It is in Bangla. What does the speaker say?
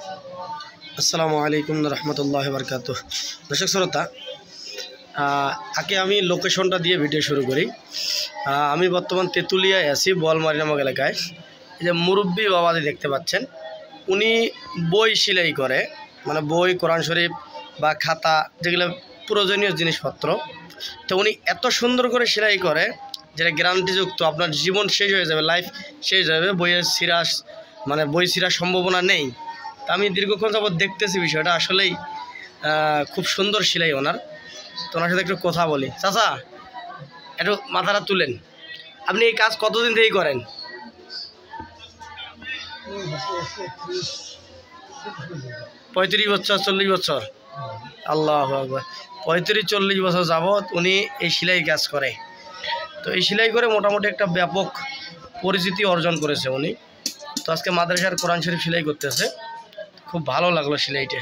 আসসালামু আলাইকুম রহমতুল্লাহ বরকাতুহ। দর্শক শ্রোতা, আগে আমি লোকেশনটা দিয়ে ভিডিও শুরু করি। আমি বর্তমান তেঁতুলিয়ায় আছি, বোয়ালমারি নামক এলাকায়। এই যে মুরব্বী বাবাদি দেখতে পাচ্ছেন, উনি বই সেলাই করে, মানে বই, কোরআন শরীফ বা খাতা, যেগুলো প্রয়োজনীয় জিনিসপত্র। তো উনি এত সুন্দর করে সেলাই করে যেটা গ্যারান্টিযুক্ত, আপনার জীবন শেষ হয়ে যাবে, লাইফ শেষ হয়ে যাবে, বইয়ের সিরাস মানে বই সিরার সম্ভাবনা নেই। তা আমি দীর্ঘক্ষণ যাবত দেখতেছি বিষয়টা, আসলেই খুব সুন্দর সেলাই ওনার। তো ওনার সাথে একটু কথা বলি। চাচা, একটু মাথাটা তুলেন। আপনি এই কাজ কতদিন থেকেই করেন? 35 বছর, 40 বছর? আল্লাহু আকবার। 35-40 বছর যাবৎ উনি এই সেলাই কাজ করে। তো এই সেলাই করে মোটামুটি একটা ব্যাপক পরিচিতি অর্জন করেছে উনি। তো আজকে মাদ্রাসার কোরআন শরীফ সেলাই করতেছে, খুব ভালো লাগলো সেলাইটা।